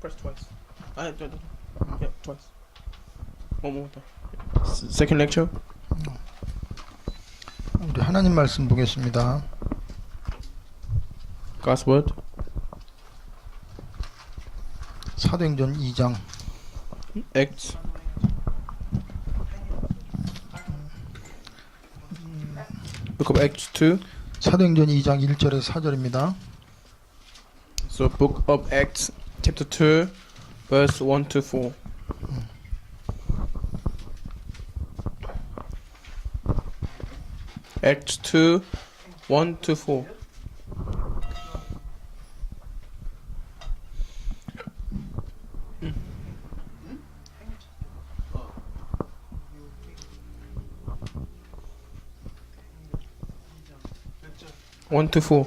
Press twice. Yeah, twice. One more time. Second lecture. 우리 하나님 말씀 보겠습니다. God's word. 사도행전 2장 Acts. Book of Acts 2. 사도행전 2장 1절에서 4절입니다. So Book of Acts chapter 2 verse 1 to 4. Acts 2 1 to 4. One to 4.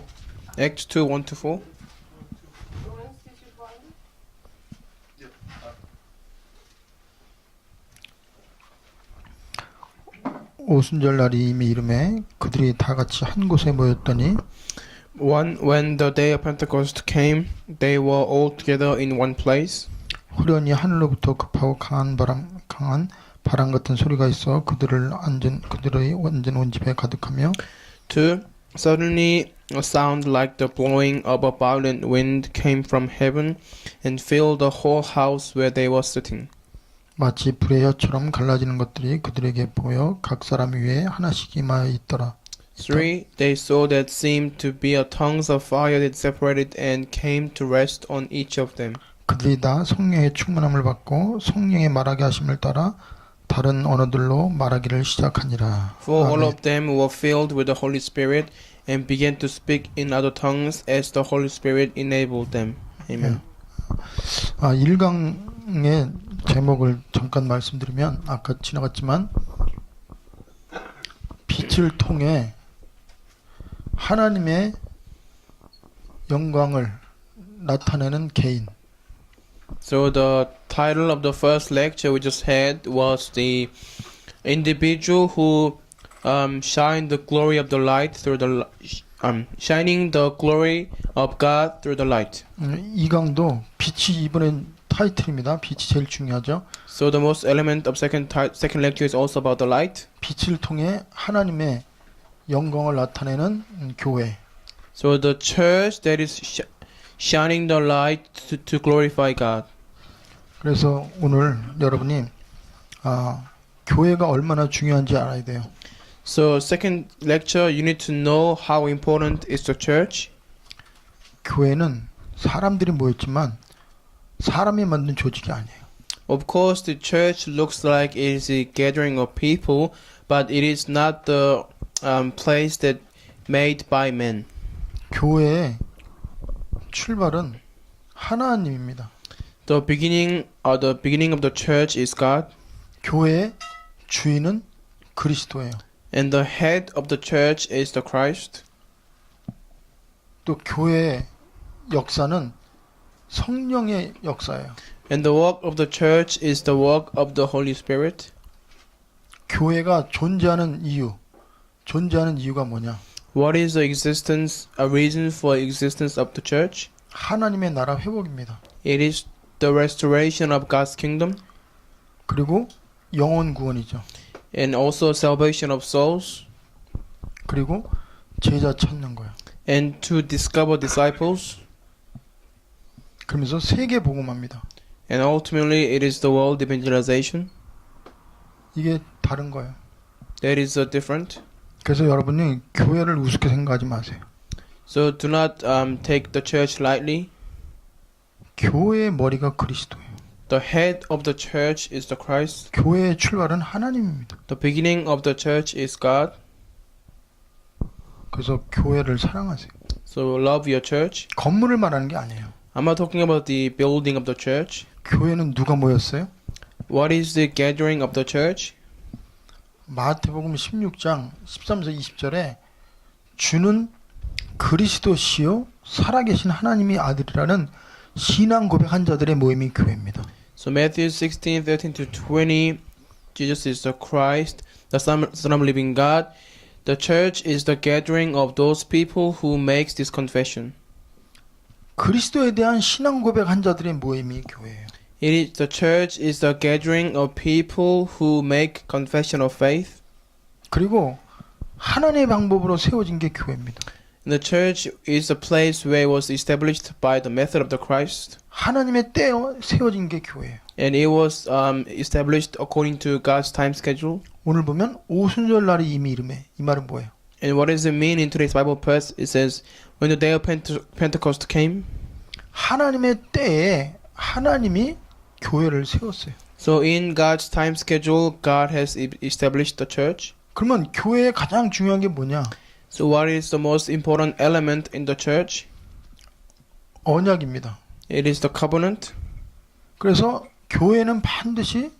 Acts 2 1 to 4. 오순절 날이 이미 이름에 그들이 다 같이 한 곳에 모였더니 When the day of Pentecost came, they were all together in one place. 후련히 하늘로부터 급하고 강한 바람 같은 소리가 있어 그들의 완전 온 집에 가득하며 2. Suddenly a sound like the blowing of a violent wind came from heaven and filled the whole house where they were sitting. 마치 불의 혀처럼 갈라지는 것들이 그들에게 보여 각 사람 위에 하나씩 임하여 있더라. 3. They saw that seemed to be a tongues of fire that separated and came to rest on each of them. 그들이 다 성령의 충만함을 받고 성령의 말하게 하심을 따라 다른 언어들로 말하기를 시작하니라. For all 아멘. of them were filled with the Holy Spirit and began to speak in other tongues as the Holy Spirit enabled them. Amen. 1강의 제목을 잠깐 말씀드리면 아까 지나갔지만 빛을 통해 하나님의 영광을 나타내는 개인. So the title of the first lecture we just had was the individual who shined the glory of the light through the shining the glory of God through the light. 이 강도 빛이 이번엔 타이틀입니다. 빛이 제일 중요하죠. So the most element of second lecture is also about the light. 빛을 통해 하나님의 영광을 나타내는 교회. So the church that is shining the light to glorify God. 그래서 오늘 여러분이 교회가 얼마나 중요한지 알아야 돼요. So second lecture, you need to know how important is the church. 교회는 사람들이 모였지만 사람이 만든 조직이 아니에요. Of course, the church looks like it is a gathering of people, but it is not the place that made by men. 교회의 출발은 하나님입니다. The beginning of the church is God, 교회의 주인은 그리스도예요. and the head of the church is the Christ. 또 교회의 역사는 성령의 역사예요. And the work of the church is the work of the Holy Spirit. 교회가 존재하는 이유가 뭐냐? What is the existence, a reason for existence of the church? 하나님의 나라 회복입니다. It is the restoration of God's kingdom, 그리고 영혼 구원이죠. and also salvation of souls, 그리고 제자 찾는 거예요. and to discover disciples, 그러면서 세계 복음합니다. and ultimately it is the world evangelization. 이게 다른 거예요. That is different. 그래서 여러분이 교회를 우습게 생각하지 마세요. So do not take the church lightly. 교회의 머리가 그리스도예요. The head of the church is the Christ. 교회의 출발은 하나님입니다. The beginning of the church is God. 그래서 교회를 사랑하세요. So love your church. 건물을 말하는 게 아니에요. I'm not talking about the building of the church. 교회는 누가 모였어요? What is the gathering of the church? 마태복음 16장 13절 20절에 주는 그리스도시요 살아계신 하나님의 아들이라는 신앙 고백한 자들의 모임이 교회입니다. So Matthew 16:13 to 20, Jesus is the Christ, the Son of living God. The church is the gathering of those people who makes this confession. 그리스도에 대한 신앙 고백한 자들의 모임이 교회예요. The church is the gathering of people who make confession of faith. 그리고 하나님의 방법으로 세워진 게 교회입니다. The church is a place where it was established by the method of the Christ. 하나님의 때에 세워진 게 교회예요. And it was established according to God's time schedule. 오늘 보면 오순절 날이 이미 이름에 이 말은 뭐예요? And what does it mean in today's Bible verse? It says, when the day of Pentecost came. 하나님의 때에 하나님이 교회를 세웠어요. So in God's time schedule, God has established the church. 그러면 교회의 가장 중요한 게 뭐냐? So what is the most important element in the church? 언약입니다. It is the covenant. 그래서 교회는 반드시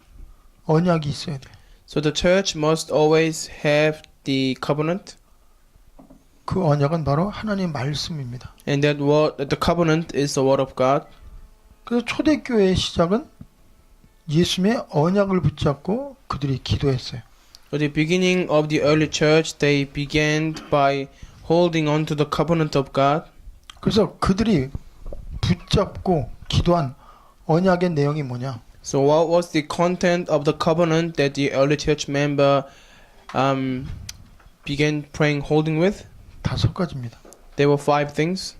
언약이 있어야 돼요. So the church must always have the covenant. 그 언약은 바로 하나님의 말씀입니다. And the covenant is the word of God. 그래서 초대교회의 시작은 예수님의 언약을 붙잡고 그들이 기도했어요. At the beginning of the early church, they began by holding on to the covenant of God. 그래서 그들이 붙잡고 기도한 언약의 내용이 뭐냐? So what was the content of the covenant that the early church member began praying, holding with? 5가지입니다. There were 5 things.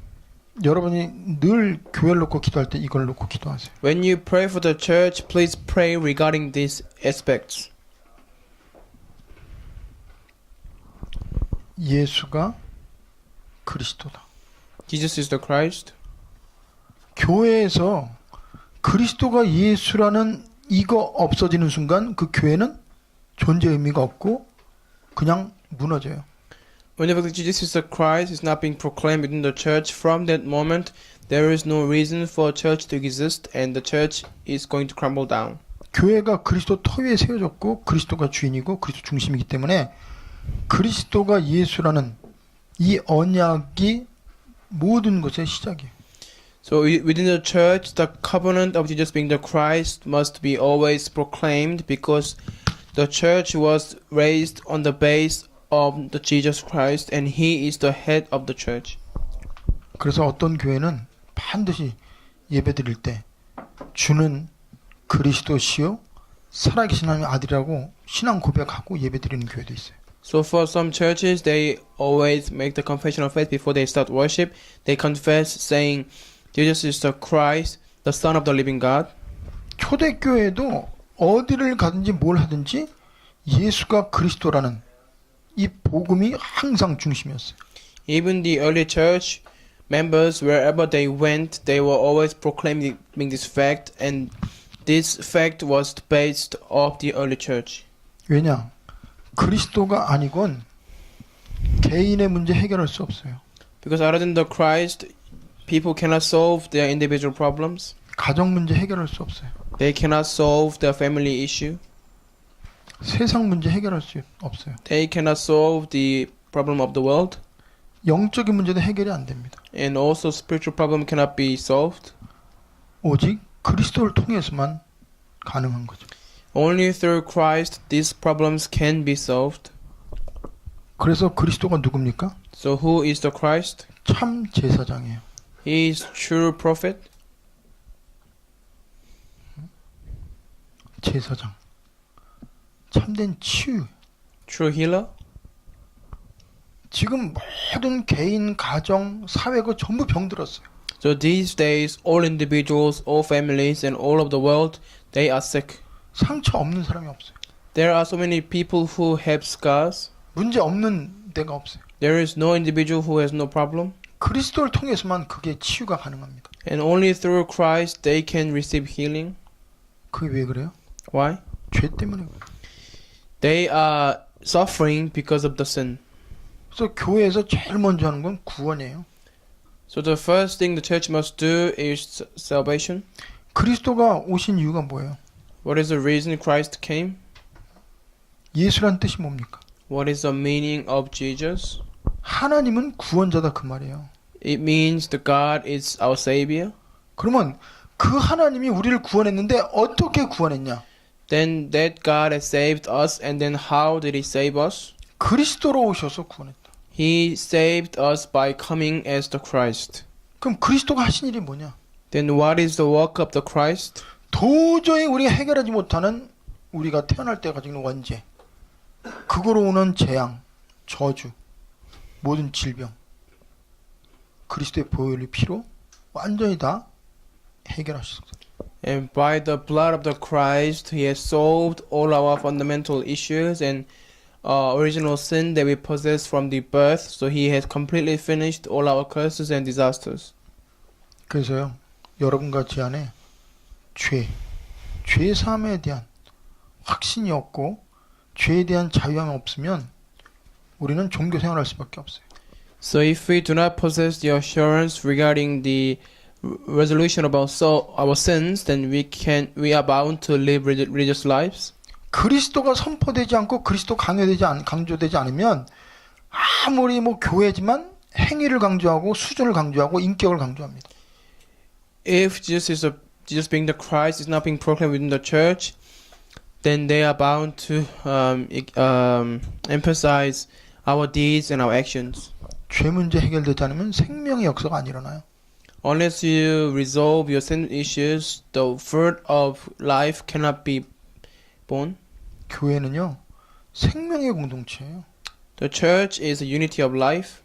여러분이 늘 교회를 놓고 기도할 때 이걸 놓고 기도하세요. When you pray for the church, please pray regarding these aspects. 예수가 그리스도다. Jesus is the Christ. 교회에서 그리스도가 예수라는 이거 없어지는 순간 그 교회는 존재 의미가 없고 그냥 무너져요. Whenever Jesus is the Christ is not being proclaimed within the church, from that moment there is no reason for a church to exist and the church is going to crumble down. 교회가 그리스도 터 위에 세워졌고 그리스도가 주인이고 그리스도 중심이기 때문에 그리스도가 예수라는 이 언약이 모든 것의 시작이에요. So within the church, the covenant of Jesus being the Christ must be always proclaimed because the church was raised on the base of the Jesus Christ and He is the head of the church. 그래서 어떤 교회는 반드시 예배드릴 때 주는 그리스도시요 살아계신 하나님의 아들이라고 신앙 고백하고 예배드리는 교회도 있어요. So for some churches, they always make the confession of faith before they start worship. They confess saying, Jesus is the Christ, the Son of the living God. 초대교회도 어디를 가든지 뭘 하든지 예수가 그리스도라는 이 복음이 항상 중심이었어요. Even the early church members, wherever they went, they were always proclaiming this fact, and this fact was based off the early church. 왜냐? 그리스도가 아니건 개인의 문제 해결할 수 없어요. Because other than the Christ, people cannot solve their individual problems. 가정 문제 해결할 수 없어요. They cannot solve their family issue. 세상 문제 해결할 수 없어요. They cannot solve the problem of the world. 영적인 문제도 해결이 안 됩니다. And also spiritual problem cannot be solved. 오직 그리스도를 통해서만 가능한 거죠. Only through Christ these problems can be solved. 그래서 그리스도가 누굽니까? So who is the Christ? 참 제사장이에요. He is true prophet. 제사장. 참된 치유. True healer. 지금 모든 개인, 가정, 사회가 전부 병들었어요. So these days all individuals, all families and all of the world, they are sick. 상처 없는 사람이 없어요. There are so many people who have scars. 문제 없는 데가 없어요. There is no individual who has no problem. 그리스도를 통해서만 그게 치유가 가능합니다. And only through Christ they can receive healing. 그게 왜 그래요? Why? 죄 때문에 그래요. They are suffering because of the sin. 그래서 교회에서 제일 먼저 하는 건 구원이에요. So the first thing the church must do is salvation. 그리스도가 오신 이유가 뭐예요? What is the reason Christ came? 예수란 뜻이 뭡니까? What is the meaning of Jesus? 하나님은 구원자다 그 말이에요. It means the God is our Savior. 그러면 그 하나님이 우리를 구원했는데 어떻게 구원했냐? Then that God has saved us, and then how did He save us? 그리스도로 오셔서 구원했다. He saved us by coming as the Christ. 그럼 그리스도가 하신 일이 뭐냐? Then what is the work of the Christ? 도저히 우리가 해결하지 못하는 우리가 태어날 때 가지고 있는 원죄, 그거로 오는 재앙, 저주, 모든 질병, 그리스도의 보혈의 피로 완전히 다 해결하셨습니다. And by the blood of the Christ, He has solved all our fundamental issues and original sin that we possess from the birth. So He has completely finished all our curses and disasters. 그래서요, 여러분과 제 안에 죄 사함에 대한 확신이 없고 죄에 대한 자유함이 없으면 우리는 종교 생활할 수밖에 없어요. So if we do not possess the assurance regarding the resolution about our sins, then we are bound to live religious lives. 그리스도가 선포되지 않고 그리스도 강조되지 않으면 아무리 뭐 교회지만 행위를 강조하고 수준을 강조하고 인격을 강조합니다. If Jesus being the Christ is not being proclaimed within the church, then they are bound to emphasize our deeds and our actions. 죄 문제 해결되지 않으면 생명의 역사가 안 일어나요. Unless you resolve your sin issues, the fruit of life cannot be born. 교회는요, 생명의 공동체예요. The church is a unity of life.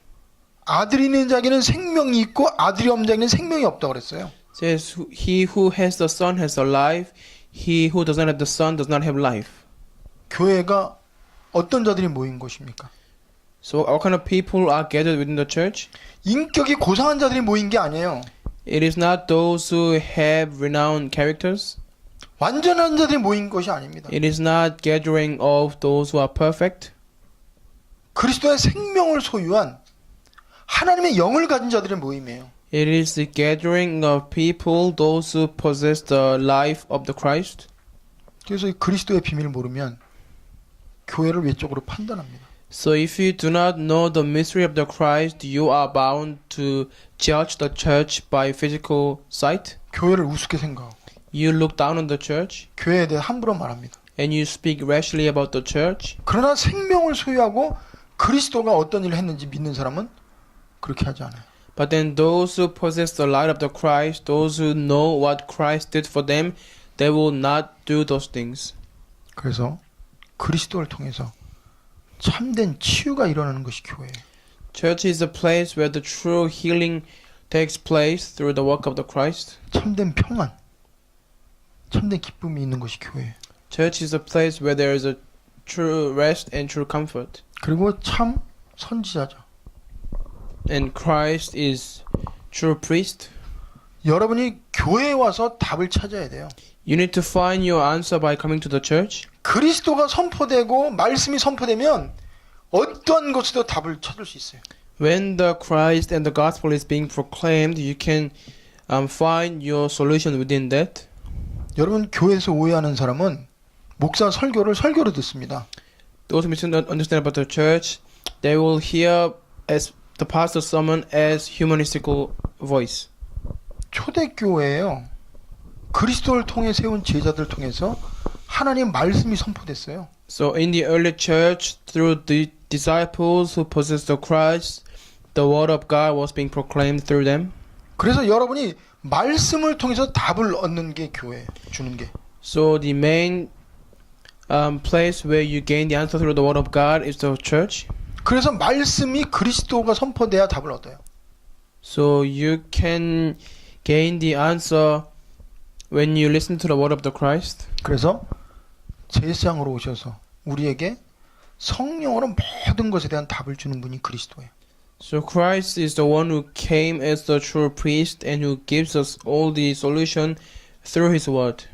아들이 있는 자에게는 생명이 있고 아들이 없는 자에게는 생명이 없다고 그랬어요. It says, he who has the Son has a life. He who does not have the Son does not have life. 교회가 어떤 자들이 모인 곳입니까? So what kind of people are gathered within the church? 인격이 고상한 자들이 모인 게 아니에요. It is not those who have renowned characters. 완전한 자들이 모인 것이 아닙니다. It is not gathering of those who are perfect. 그리스도의 생명을 소유한 하나님의 영을 가진 자들의 모임이에요. It is the gathering of people, those who possess the life of the Christ. 그래서 이 그리스도의 비밀을 모르면 교회를 외적으로 판단합니다. So if you do not know the mystery of the Christ, you are bound to judge the church by physical sight. 교회를 우습게 생각하고 You look down on the church 교회에 대해 함부로 말합니다. and you speak rashly about the church. 그러나 생명을 소유하고 그리스도가 어떤 일을 했는지 믿는 사람은 그렇게 하지 않아요. But then those who possess the light of the Christ, those who know what Christ did for them, they will not do those things. 그래서 그리스도를 통해서 참된 치유가 일어나는 것이 교회예요. Church is a place where the true healing takes place through the work of the Christ. 참된 평안, 참된 기쁨이 있는 것이 교회예요. Church is a place where there is a true rest and true comfort. 그리고 참 선지자죠. And Christ is true priest. 여러분이 교회에 와서 답을 찾아야 돼요. You need to find your answer by coming to the church. 그리스도가 선포되고 말씀이 선포되면 어떤 것에도 답을 찾을 수 있어요. When the Christ and the gospel is being proclaimed, you can find your solution within that. 여러분 교회에서 오해하는 사람은 목사 설교로 듣습니다. Those who misunderstand about the church, they will hear as the pastor's sermon as humanistical voice. 초대교회예요. 그리스도를 통해 세운 제자들 통해서 하나님 말씀이 선포됐어요. So in the early church, through the disciples who possessed the Christ, the word of God was being proclaimed through them. 그래서 여러분이 말씀을 통해서 답을 얻는 게 교회예요. 주는 게. So the main place where you gain the answer through the word of God is the church. 그래서 말씀이 그리스도가 선포돼야 답을 얻어요. So you can gain the answer when you listen to the word of the Christ. 그래서 제사장으로 오셔서 우리에게 성령으로 모든 것에 대한 답을 주는 분이 그리스도예요. So Christ is the one who came as the true priest and who gives us all the solution through his word.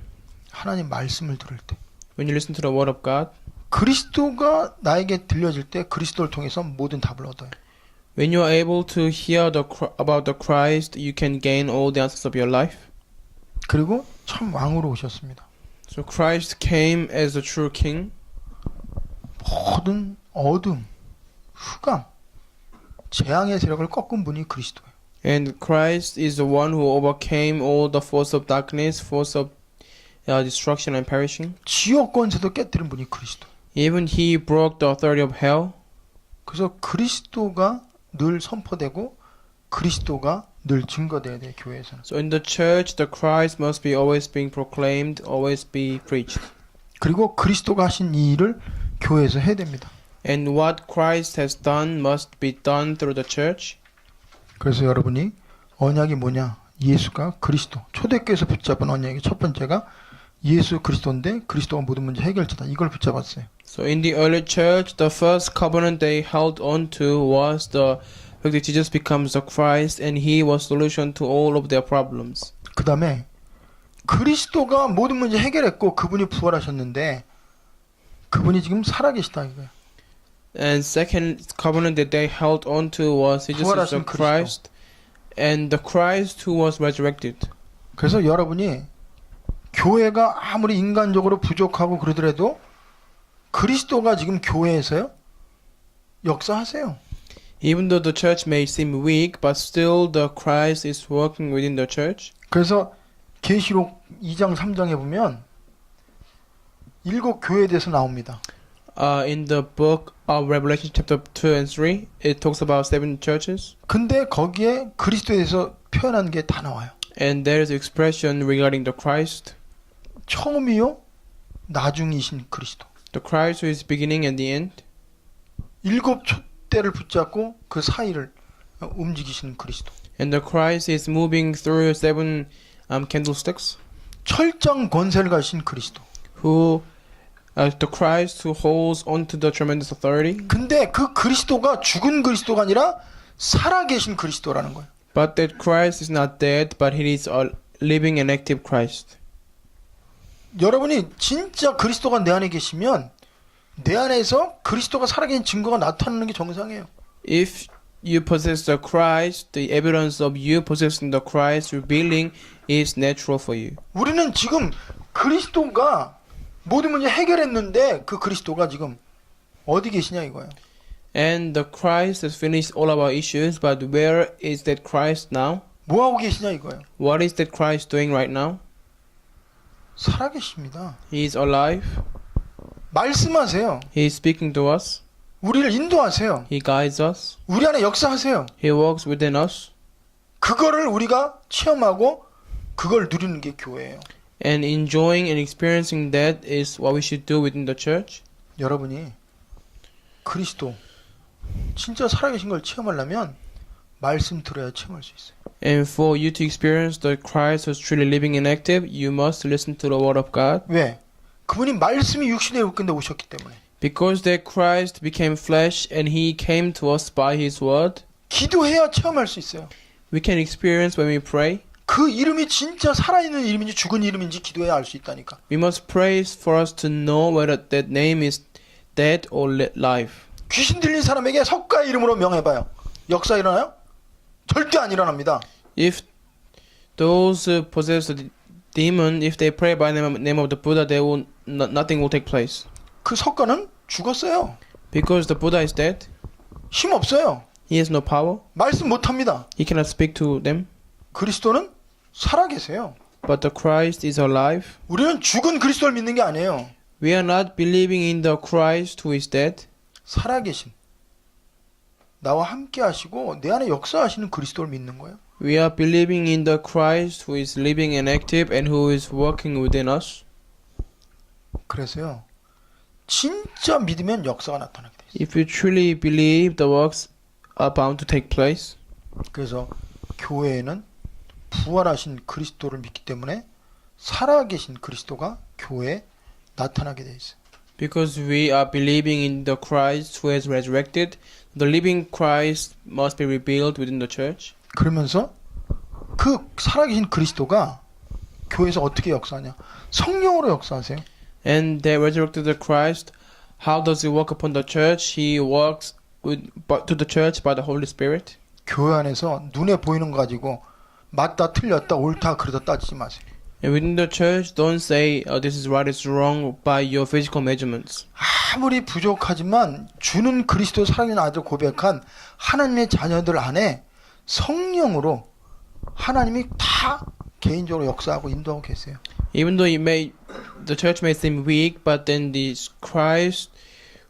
하나님 말씀을 들을 때 When you listen to the word of God, 그리스도가 나에게 들려질 때 그리스도를 통해서 모든 답을 얻어요. when you are able to hear about the Christ, you can gain all the answers of your life. 그리고 참 왕으로 오셨습니다. So Christ came as the true king. 모든 어둠, 흑암, 재앙의 세력을 꺾은 분이 그리스도예요. And Christ is the one who overcame all the force of darkness, force of destruction and perishing. 지옥 권세도 깨뜨린 분이 그리스도. Even he broke the authority of hell. 그래서 그리스도가 늘 선포되고 그리스도가 늘 증거돼야 돼 교회에서는. So in the church, the Christ must be always being proclaimed, always be preached. 그리고 그리스도가 하신 이 일을 교회에서 해야 됩니다. And what Christ has done must be done through the church. 그래서 여러분이 언약이 뭐냐? 예수가 그리스도. 초대교회에서 붙잡은 언약의 첫 번째가 예수 그리스도인데 그리스도가 모든 문제 해결자다. 이걸 붙잡았어요. So in the early church, the first covenant they held on to was the fact that Jesus becomes the Christ and he was solution to all of their problems. 그 다음에 그리스도가 모든 문제 해결했고 그분이 부활하셨는데 그분이 지금 살아계시다 이거예요. And second covenant that they held on to was Jesus is the 부활하신 Christ and the Christ who was resurrected. 그래서 여러분이 교회가 아무리 인간적으로 부족하고 그러더라도 그리스도가 지금 교회에서요 역사하세요. Even though the church may seem weak, but still the Christ is working within the church. 그래서 계시록 2장 3장에 보면 7교회에 대해서 나옵니다. In the book of Revelation chapter 2 and 3, it talks about 7 churches. 근데 거기에 그리스도에 대해서 표현한 게 다 나와요. And there is expression regarding the Christ. 처음이요 나중이신 그리스도. The Christ who is beginning and the end. 7 촛대를 붙잡고 그 사이를 움직이시는 그리스도. And the Christ is moving through 7 candlesticks. 철장 권세를 가진 그리스도. Who the Christ who holds onto the tremendous authority. 근데 그 그리스도가 죽은 그리스도가 아니라 살아계신 그리스도라는 거예요. But that Christ is not dead, but he is a living and active Christ. 여러분이 진짜 그리스도가 내 안에 계시면 내 안에서 그리스도가 살아계신 증거가 나타나는 게 정상이에요. If you possess the Christ, the evidence of you possessing the Christ revealing is natural for you. 우리는 지금 그리스도가 모든 문제 해결했는데 그 그리스도가 지금 어디 계시냐 이거예요. And the Christ has finished all our issues, but where is that Christ now? 뭐 하고 계시냐 이거예요. What is that Christ doing right now? 살아계십니다. He is alive. 말씀하세요. He is speaking to us. 우리를 인도하세요. He guides us. 우리 안에 역사하세요. He works within us. 그거를 우리가 체험하고 그걸 누리는 게 교회예요. And enjoying and experiencing that is what we should do within the church. 여러분이 그리스도 진짜 살아계신 걸 체험하려면 말씀 들어야 체험할 수 있어요. And for you to experience the Christ who's truly living and active, you must listen to the word of God. 왜? 그분이 말씀이 육신의 육근데 오셨기 때문에. Because that Christ became flesh and he came to us by his word, 기도해야 체험할 수 있어요. we can experience when we pray. 그 이름이 진짜 살아있는 이름인지 죽은 이름인지 기도해야 알 수 있다니까. We must pray for us to know whether that name is dead or live. 귀신 들린 사람에게 석가의 이름으로 명해봐요. 역사 일어나요? 절대 안 일어납니다. If those who possess the demon, if they pray by the name of the Buddha, they will nothing will take place. 그 석가는 죽었어요. Because the Buddha is dead, 힘 없어요. he has no power. 말씀 못합니다. He cannot speak to them. 그리스도는 살아계세요. But the Christ is alive. 우리는 죽은 그리스도를 믿는 게 아니에요. We are not believing in the Christ who is dead. 살아계신 나와 함께 하시고 내 안에 역사하시는 그리스도를 믿는 거예요. We are believing in the Christ who is living and active and who is working within us. 그래서요. 진짜 믿으면 역사가 나타나게 돼 있어요. If you truly believe, the works are bound to take place. 그래서 교회에는 부활하신 그리스도를 믿기 때문에 살아계신 그리스도가 교회에 나타나게 돼 있어요. Because we are believing in the Christ who has resurrected, the living Christ must be revealed within the church. 그러면서 그 살아계신 그리스도가 교회에서 어떻게 역사하냐? 성령으로 역사하세요. And that resurrected the Christ, how does he work upon the church? He works to the church by the Holy Spirit. 교회 안에서 눈에 보이는 거 가지고 맞다 틀렸다 옳다 그러다 따지지 마세요. And within the church, don't say this is right, it's wrong by your physical measurements. 아무리 부족하지만 주는 그리스도 살아계신 아들 고백한 하나님의 자녀들 안에 성령으로 하나님이 다 개인적으로 역사하고 인도하고 계세요. Even though the church may seem weak, but then this Christ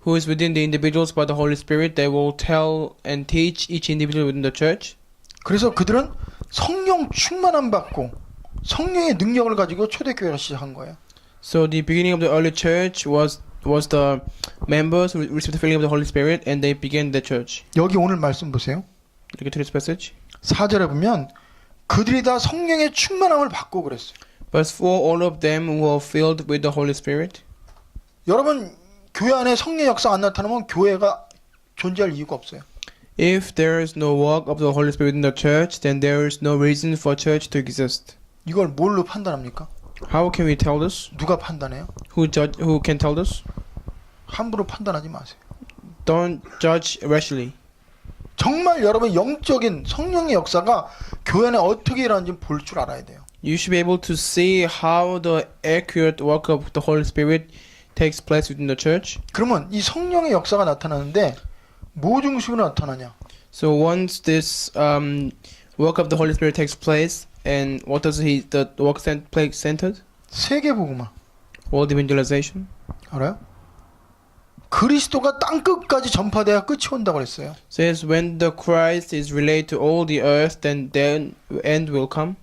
who is within the individuals by the Holy Spirit, they will tell and teach each individual within the church. 그래서 그들은 성령 충만함 받고 성령의 능력을 가지고 초대교회가 시작한 거예요. So the beginning of the early church was the members who received the filling of the Holy Spirit, and they began the church. 여기 오늘 말씀 보세요. Look at this passage. 4절에 보면 그들이 다 성령의 충만함을 받고 그랬어요. Verse 4, all of them were filled with the Holy Spirit. 여러분 교회 안에 성령 역사 안 나타나면 교회가 존재할 이유가 없어요. If there is no work of the Holy Spirit in the church, then there is no reason for church to exist. 이걸 뭘로 판단합니까? How can we tell this? 누가 판단해요? Who can tell this? 함부로 판단하지 마세요. Don't judge rashly. 정말 여러분 영적인 성령의 역사가 교회 안에 어떻게 일하는지 볼 줄 알아야 돼요. You should be able to see how the accurate work of the Holy Spirit takes place within the church. 그러면 이 성령의 역사가 나타나는데 뭐 중심으로 나타나냐? So once this work of the Holy Spirit takes place, and what does the work place centered? 세계복음화 World evangelization. 알아요? 그리스도가 땅 끝까지 전파돼야 끝이 온다고 그랬어요. Says when the Christ is relayed to all the earth, then end will come.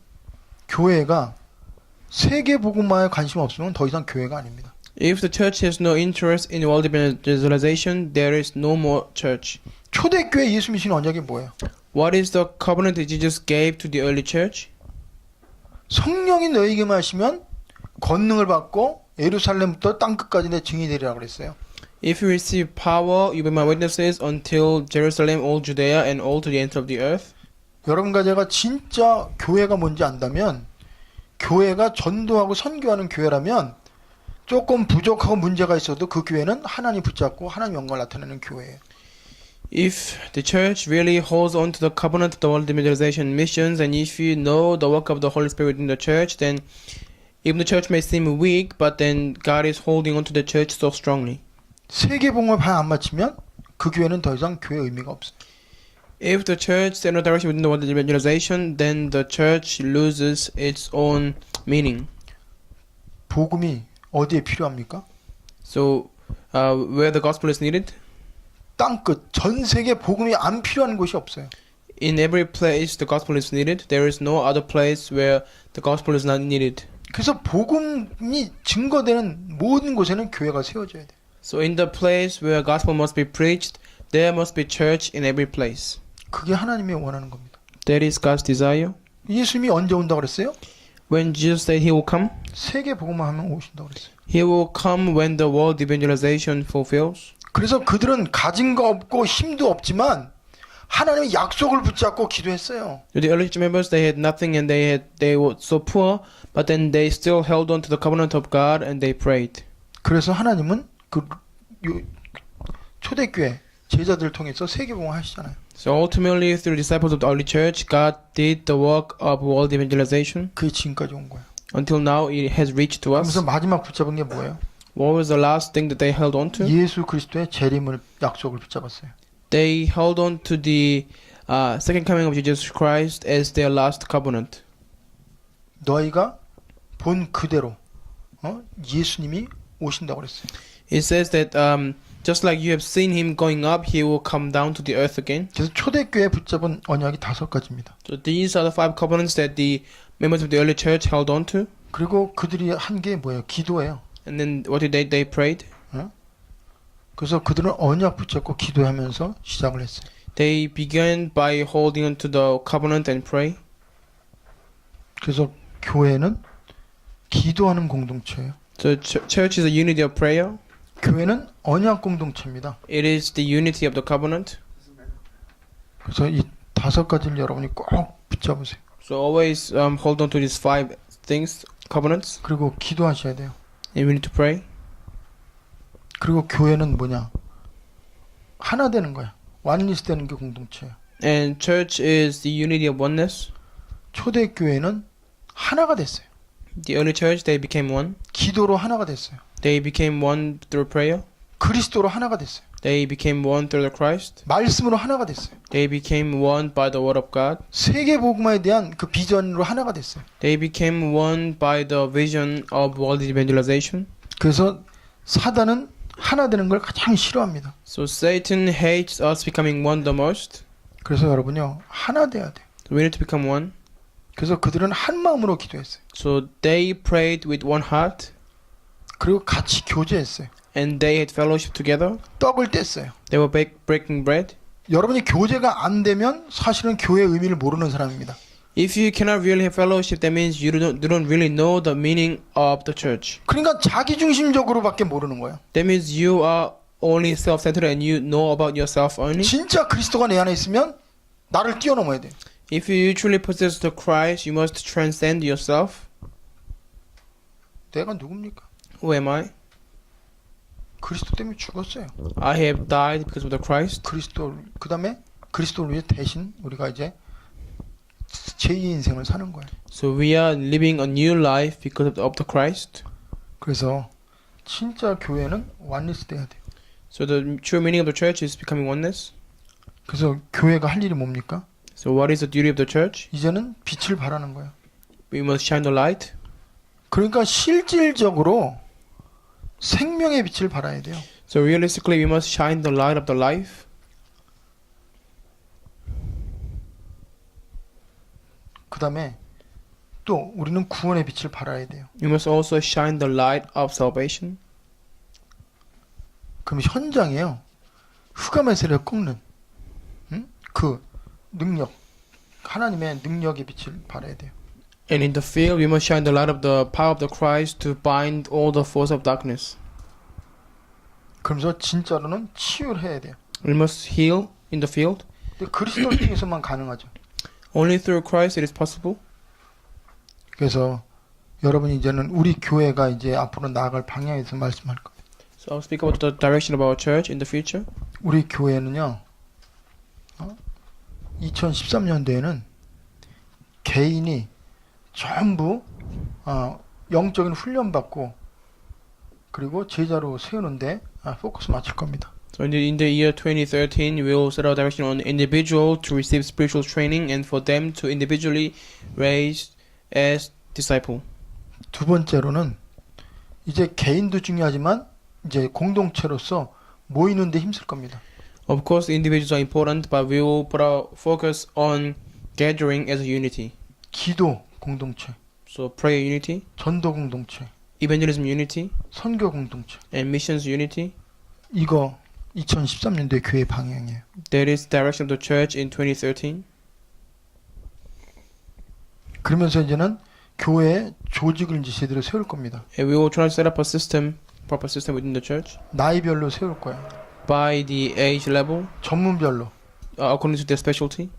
교회가 세계복음화에 관심 없으면 더 이상 교회가 아닙니다. If the church has no interest in world evangelization, there is no more church. 초대교회 예수 믿으신 언약이 뭐예요? What is the covenant that Jesus gave to the early church? 성령이 너희에게만 하시면 권능을 받고 예루살렘부터 땅 끝까지 내 증인이 되리라 그랬어요. If you receive power, you be my witnesses until Jerusalem, all Judea, and all to the ends of the earth. 여러분과 제가 진짜 교회가 뭔지 안다면 교회가 전도하고 선교하는 교회라면 조금 부족하고 문제가 있어도 그 교회는 하나님 붙잡고 하나님 영광을 나타내는 교회예요. If the church really holds on to the covenant of the world evangelization missions, and if you know the work of the Holy Spirit in the church, then even the church may seem weak, but then God is holding on to the church so strongly. 세계복음을 안 맞추면 그 교회는 더 이상 교회 의미가 없어요. If the church set no direction within the world evangelization, then the church loses its own meaning. 복음이 어디에 필요합니까? So, where the gospel is needed? 땅끝 전 세계 복음이 안 필요한 곳이 없어요. In every place the gospel is needed. There is no other place where the gospel is not needed. 그래서 복음이 증거되는 모든 곳에는 교회가 세워져야 돼요. So in the place where gospel must be preached, there must be church in every place. 그게 하나님이 원하는 겁니다. That is God's desire. 예수님이 언제 온다고 그랬어요? When Jesus said he will come, 세계 복음화하면 오신다고 그랬어요. he will come when the world evangelization fulfills. 그래서 그들은 가진 거 없고 힘도 없지만 하나님의 약속을 붙잡고 기도했어요. The early church members, they had nothing and they were so poor, but then they still held on to the covenant of God and they prayed. 그래서 하나님은 그 초대교회 제자들을 통해서 세계복음화 하시잖아요. So ultimately, through the disciples of the early church, God did the work of world evangelization. 그게 지금까지 온 거예요. Until now, it has reached to us. 그래서 마지막 붙잡은 게 뭐예요? What was the last thing that they held on to? 예수 그리스도의 재림을 약속을 붙잡았어요. They held on to the second coming of Jesus Christ as their last covenant. 너희가 본 그대로 예수님이 오신다고 그랬어요. It says that just like you have seen him going up, he will come down to the earth again. 그래서 초대교회 붙잡은 언약이 5가지입니다. So these are the 5 covenants that the members of the early church held on to. 그리고 그들이 한 게 뭐예요? 기도예요. And then what did they? They prayed. 그래서 그들은 언약 붙잡고 기도하면서 시작을 했어요. They began by holding on to the covenant and pray. 그래서 교회는 기도하는 공동체예요. So church is a unity of prayer. 교회는 언약 공동체입니다. It is the unity of the covenant. 그래서 이 5가지를 여러분이 꼭 붙잡으세요. So always hold on to these 5 things, covenants. 그리고 기도하셔야 돼요. And we need to pray. 그리고 교회는 뭐냐? 하나 되는 거야. 완리스 되는 게 공동체예요. And church is the unity of oneness. 초대교회는 하나가 됐어요. The early church, they became one. 기도로 하나가 됐어요. They became one through prayer. 그리스도로 하나가 됐어요. They became one through the Christ. 말씀으로 하나가 됐어요. They became one by the word of God. 세계복음화에 대한 그 비전으로 하나가 됐어요. They became one by the vision of world evangelization. 그래서 사단은 하나 되는 걸 가장 싫어합니다. So Satan hates us becoming one the most. 그래서 여러분요 하나 돼야 돼요. We need to become one. 그래서 그들은 한 마음으로 기도했어요. So they prayed with one heart, 그리고 같이 교제했어요. and they had fellowship together. 떡을 뗐어요. They were breaking bread. 여러분이 교제가 안 되면 사실은 교회의 의미를 모르는 사람입니다. If you cannot really have fellowship, that means you don't really know the meaning of the church. 그러니까 자기중심적으로밖에 모르는 거예요. That means you are only self-centered and you know about yourself only. 진짜 그리스도가 내 안에 있으면 나를 뛰어넘어야 돼요. If you truly possess the Christ, you must transcend yourself. 내가 누굽니까? Who am I? 그리스도 때문에 죽었어요. I have died because of the Christ. 그다음에 그리스도를 위해 대신 우리가 이제 제2의 인생을 사는 거예요. So we are living a new life because of the Christ. 그래서 진짜 교회는 원리스 돼야 돼요. So the true meaning of the church is becoming oneness. 그래서 교회가 할 일이 뭡니까? So what is the duty of the church? 이제는 빛을 발하는 거예요. We must shine the light. 그러니까 실질적으로 생명의 빛을 발해야 돼요. So realistically, we must shine the light of the life. 그 다음에 또 우리는 구원의 빛을 발해야 돼요. We must also shine the light of salvation. 그럼 현장에요. 흑암의 세력을 꺾는 그 능력, 하나님의 능력의 빛을 발해야 돼요. And in the field, we must shine the light of the power of the Christ to bind all the force of darkness. 그러면서 진짜로는 치유를 해야 돼요. We must heal in the field. 근데 그리스도를 통해서만 가능하죠. Only through Christ it is possible. 그래서 여러분이 이제는 우리 교회가 이제 앞으로 나아갈 방향에 대해서 말씀할 겁니다. So I'll speak about the direction of our church in the future. 우리 교회는요, 2013년도에는 개인이 전부 영적인 훈련 받고 그리고 제자로 세우는데 포커스 맞출 겁니다. So in the year 2013, we will set our direction on individual to receive spiritual training and for them to individually raise as disciple. 두 번째로는 이제 개인도 중요하지만 이제 공동체로서 모이는데 힘쓸 겁니다. Of course, individuals are important, but we will put our focus on gathering as a unity. 기도 공동체, So prayer unity, 전도 공동체, evangelism unity, 선교 공동체. and missions unity. 이거 2013년도의 교회 방향이에요. That is the direction of the church in 2013. 그러면서 이제는 교회의 조직을 이제 제대로 세울 겁니다. And we will try to set up a system, proper system within the church 나이별로 세울 거예요. by the age level, 전문별로. according to their specialty.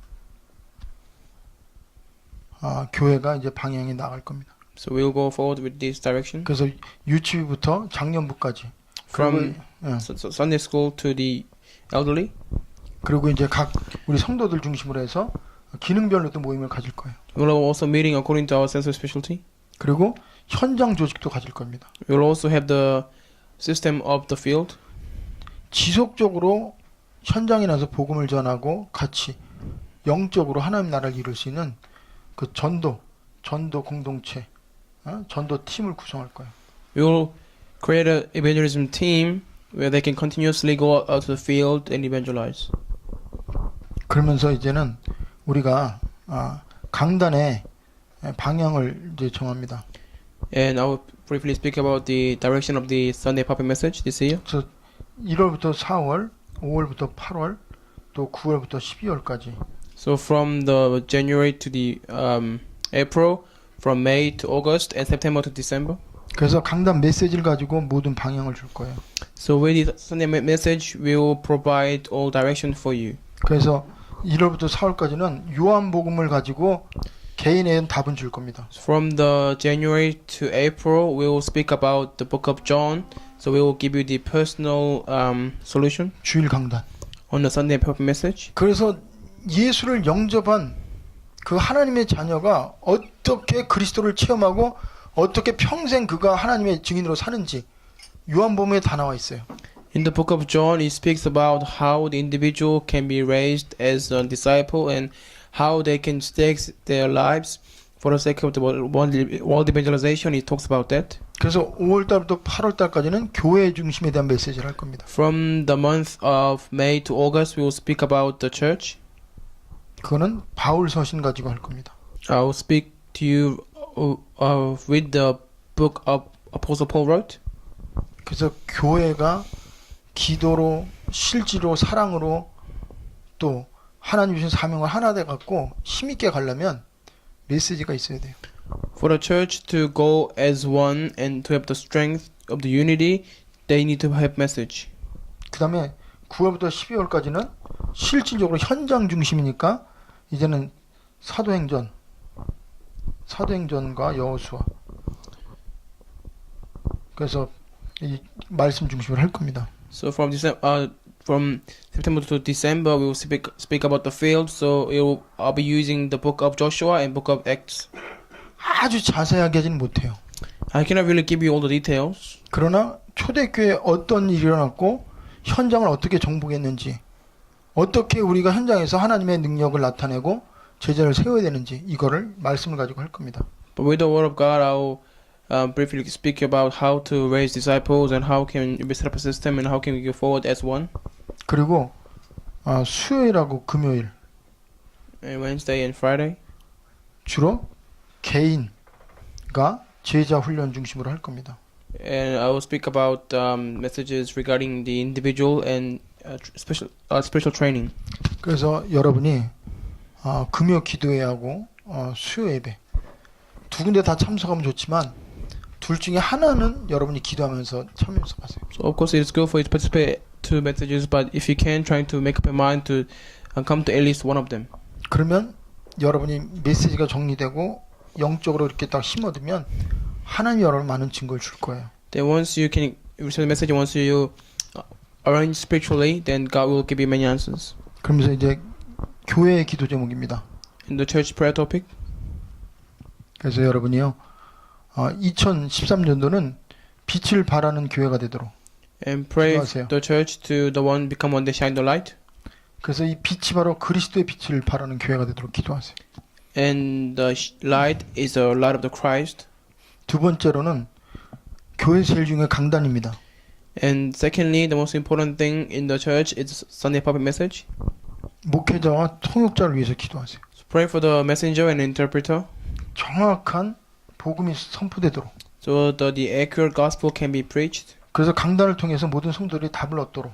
교회가 이제 방향이 나갈 겁니다. So we will go forward with this direction 그래서 유치부터 장년부까지. from 그리고, Sunday school to the elderly. 그리고 이제 각 우리 성도들 중심으로 해서 기능별로도 모임을 가질 거예요. We will also meeting according to our sense of specialty. 그리고 현장 조직도 가질 겁니다. We will also have the system of the field. 지속적으로 현장에 나서 복음을 전하고 같이 영적으로 하나님 나라를 이룰 수 있는 그 전도 공동체, 전도 팀을 구성할 거예요. We will create an evangelism team where they can continuously go out to the field and evangelize. 그러면서 이제는 우리가 강단의 방향을 이제 정합니다. And I will briefly speak about the direction of the Sunday puppet message this year. 그래서 1월부터 4월, 5월부터 8월, 또 9월부터 12월까지 So from the January to the April, from May to August, and September to December. 그래서 강단 메시지를 가지고 모든 방향을 줄 거예요. So with the Sunday message, we will provide all direction for you. 그래서 1월부터 4월까지는 요한복음을 가지고 개인에 답은 줄 겁니다. From the January to April, we will speak about the book of John. So we will give you the personal solution 주일 강단. on the Sunday puppet message. 그래서 예수를 영접한 그 하나님의 자녀가 어떻게 그리스도를 체험하고 어떻게 평생 그가 하나님의 증인으로 사는지 요한복음에 다 나와 있어요. In the book of John, it speaks about how the individual can be raised as a disciple and how they can stake their lives for the sake of the world evangelization. It talks about that. 그래서 5월달부터 8월달까지는 교회 중심에 대한 메시지를 할 겁니다. From the month of May to August, we will speak about the church. 그거는 바울 서신 가지고 할 겁니다. I'll speak to you with the book of Apostle Paul wrote. 그래서 교회가 기도로 실지로 사랑으로 또 하나님 주신 사명을 하나 돼 갖고 힘있게 가려면 메시지가 있어야 돼요. For the church to go as one and to have the strength of the unity, they need to have message. 그다음에 9월부터 12월까지는 실질적으로 현장 중심이니까 이제는 사도행전과 여호수아. 그래서 이 말씀 중심으로 할 겁니다. So from September to December, we will speak about the field. So I'll be using the book of Joshua and book of Acts. 아주 자세하게 하지는 못해요. I cannot really give you all the details. 그러나 초대교회에 어떤 일이 일어났고 현장을 어떻게 정복했는지, 어떻게 우리가 현장에서 하나님의 능력을 나타내고 제자를 세워야 되는지 이거를 말씀을 가지고 할 겁니다. But with the word of God, I'll briefly speak about how to raise disciples and how can we set up a system and how can we go forward as one. 그리고 수요일하고 금요일 And Wednesday and Friday, 주로 개인과 제자 훈련 중심으로 할 겁니다. and I will speak about messages regarding the individual and spiritual training. 그래서 여러분이 금요 기도회하고 수요 예배 두 군데 다 참석하면 좋지만 둘 중에 하나는 여러분이 기도하면서 참석하세요. So of course it's good for you to participate to messages, but if you can, trying to make up your mind to come to at least one of them. 그러면 여러분이 메시지가 정리되고 영적으로 이렇게 딱 힘어두면 하나님이 여러분 많은 증거를 줄 거예요. Then once you can receive the message, once you arrange spiritually, then God will give you many answers. 그러면서 이제 교회의 기도 제목입니다. In the church prayer topic, 그래서 여러분이요 2013년도는 빛을 발하는 교회가 되도록 and pray 기도하세요. the church to the one become one that shine the light. 그래서 이 빛이 바로 그리스도의 빛을 발하는 교회가 되도록 기도하세요. And the light is the light of the Christ. 두 번째로는 교회 제일 중요한 강단입니다. And secondly, the most important thing in the church is Sunday public message. 목회자와 통역자를 위해서 기도하세요. So pray for the messenger and interpreter, 정확한 복음이 선포되도록. so that the accurate gospel can be preached. 그래서 강단을 통해서 모든 성도들이 답을 얻도록.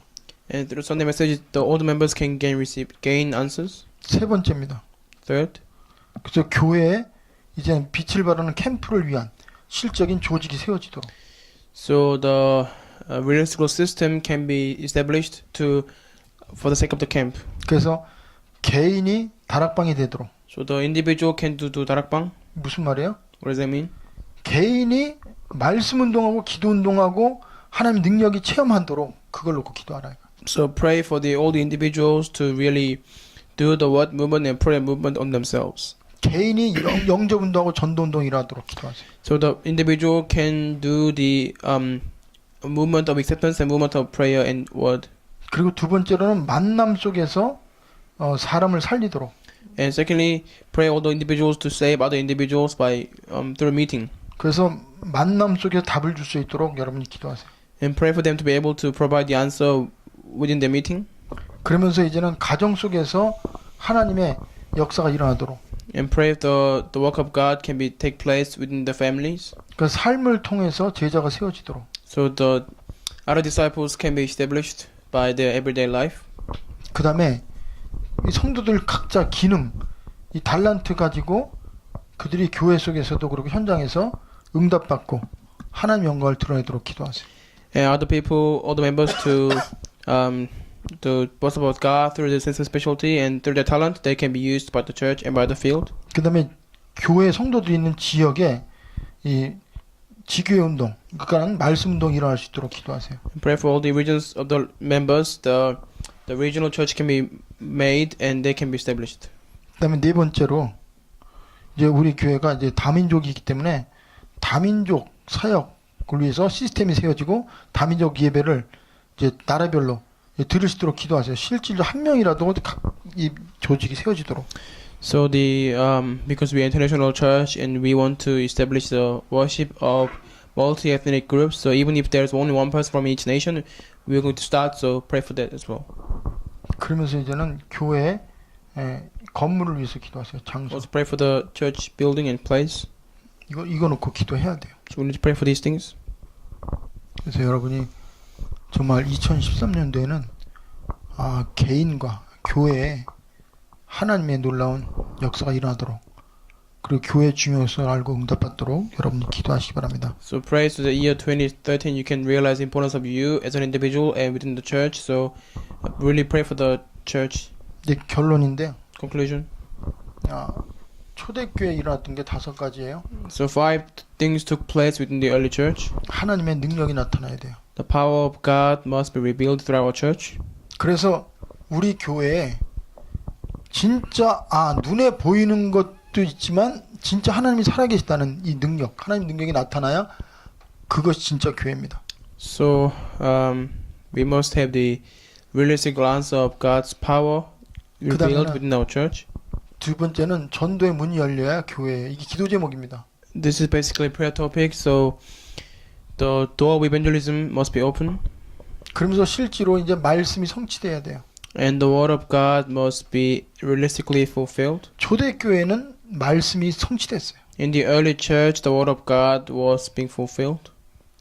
And through Sunday message, all the members can gain answers. 세 번째입니다. Third, 그래서 교회에 이제 빛을 발하는 캠프를 위한 실적인 조직이 세워지도록. so the realistic system can be established for the sake of the camp. 그래서 개인이 다락방이 되도록. So the individual can do darakbang. 무슨 말이에요? What does that mean? 개인이 말씀 운동하고 기도 운동하고 하나님 능력이 체험하도록 그걸 놓고 기도하라. So pray for all the individuals to really do the word movement and prayer movement on themselves. 개인이 영접 운동하고 전도 운동 일하도록 기도하세요. So the individual can do the movement of acceptance and movement of prayer and word. 그리고 두 번째로는 만남 속에서 사람을 살리도록. And secondly, pray all the individuals to save other individuals by through meeting. 그래서 만남 속에 답을 줄 수 있도록 여러분이 기도하세요. And pray for them to be able to provide the answer within the meeting. 그러면서 이제는 가정 속에서 하나님의 역사가 일어나도록. And pray if the work of God can take place within the families. 그 삶을 통해서 제자가 세워지도록. So the other disciples can be established by their everyday life. 그 다음에 이 성도들 각자 기능, 이 달란트 가지고 그들이 교회 속에서도 그렇고 현장에서 응답받고 하나님 영광을 드러내도록 기도하세요. And other people, all the members to boast about God through their sense of specialty and through their talent, they can be used by the church and by the field. 그 다음에 교회 성도들이 있는 지역에 이 지교회 운동, 그러니까 말씀 운동이 일어날 수 있도록 기도하세요. And pray for all the regions of the members, the regional church can be made and they can be established. 그 다음에 네 번째로 이제 우리 교회가 이제 다민족이기 때문에 다민족 사역을 위해서 시스템이 세워지고 다민족 예배를 이제 나라별로 들을 수 있도록 기도하세요. 실질로 한 명이라도 이 조직이 세워지도록. So because we are international church and we want to establish the worship of multi-ethnic groups, so even if there's only one person from each nation, we're going to start. So pray for that as well. 그러면서 이제는 교회에 건물을 위해서 기도하세요. 장소. Also pray for the church building and place. 이거 놓고 기도해야 돼요. So we need to pray for these things. 그래서 여러분이 정말 2013년도에는 개인과 교회에 하나님의 놀라운 역사가 일어나도록 그리고 교회의 중요성을 알고 응답받도록 여러분이 기도하시기 바랍니다. So pray so the year 2013 you can realize the importance of you as an individual and within the church. So really pray for the church. 이제 결론인데 Conclusion. 초대교회에 일어났던 게 5가지예요. So 5 things took place within the early church. 하나님의 능력이 나타나야 돼요. The power of God must be revealed through our church. 그래서 우리 교회에 진짜 눈에 보이는 것도 있지만 진짜 하나님이 살아계시다는 이 능력, 하나님 능력이 나타나야 그것이 진짜 교회입니다. So we must have the realistic glance of God's power revealed within our church. 두 번째는 전도의 문이 열려야 교회에 이게 기도 제목입니다. This is basically prayer topic. So the door of evangelism must be open, 그러면서 실제로 이제 말씀이 성취돼야 돼요. and the word of God must be realistically fulfilled. 초대교회는 말씀이 성취됐어요. In the early church, the word of God was being fulfilled,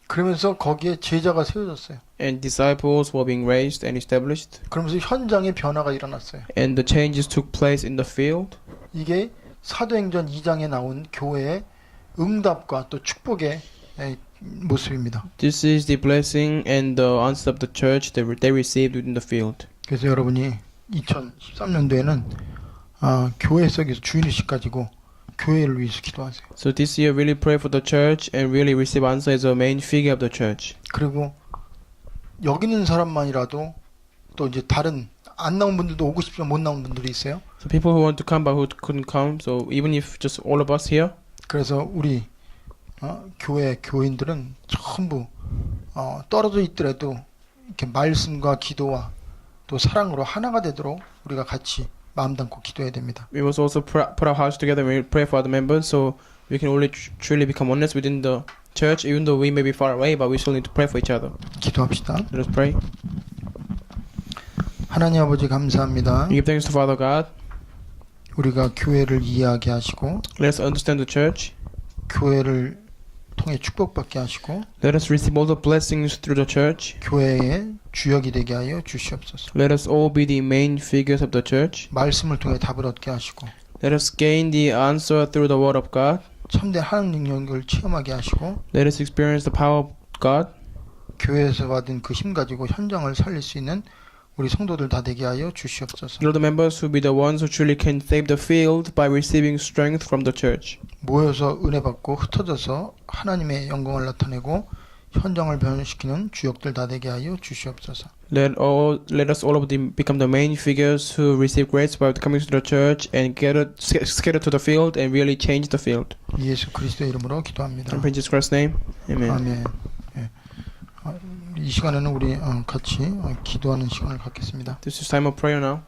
그러면서 거기에 제자가 세워졌어요. and disciples were being raised and established, 그러면서 현장에 변화가 일어났어요. and the changes took place in the field. 이게 사도행전 2장에 나온 교회의 응답과 또 축복의 모습입니다. This is the blessing and the answer of the church that they received within the field. 그래서 여러분이 2013년도에는 교회 속에서 주인의식 가지고 교회를 위해서 기도하세요. So this year, really pray for the church and really receive answer as a main figure of the church. 그리고 여기 있는 사람만이라도 또 이제 다른 안 나온 분들도 오고 싶지만 못 나온 분들이 있어요. So people who want to come but who couldn't come. So even if just all of us here. 그래서 우리 교회 교인들은 전부 떨어져 있더라도 이렇게 말씀과 기도와 또 사랑으로 하나가 되도록 우리가 같이 마음 담고 기도해야 됩니다. We must also put our hearts together and pray for other members so we can only truly become honest within the church, even though we may be far away, but we still need to pray for each other. 기도합시다. Let us pray. 하나님 아버지 감사합니다. We give thanks to Father God. 우리가 교회를 이해하게 하시고 Let us understand the church. 교회를 통해 축복받게 하시고 Let us receive all the blessings through the church. 교회의 주역이 되게 하여 주시옵소서. Let us all be the main figures of the church. 말씀을 통해 답을 얻게 하시고 Let us gain the answer through the word of God. 참된 하나님 능력을 체험하게 하시고 Let us experience the power of God. 교회에서 받은 그 힘 가지고 현장을 살릴 수 있는 우리 성도들 다 되게 하여 주시옵소서. Let the members who be the ones who truly can save the field by receiving strength from the church. 모여서 은혜 받고 흩어져서 하나님의 영광을 나타내고 현장을 변화시키는 주역들 다 되게 하여 주시옵소서. Let us all of them become the main figures who receive grace by coming to the church and scatter to the field and really change the field. 예수 그리스도의 이름으로 기도합니다. In Jesus Christ's name, Amen. 아멘. 예. 이 시간에는 우리 같이 기도하는 시간을 갖겠습니다. This is time of prayer now.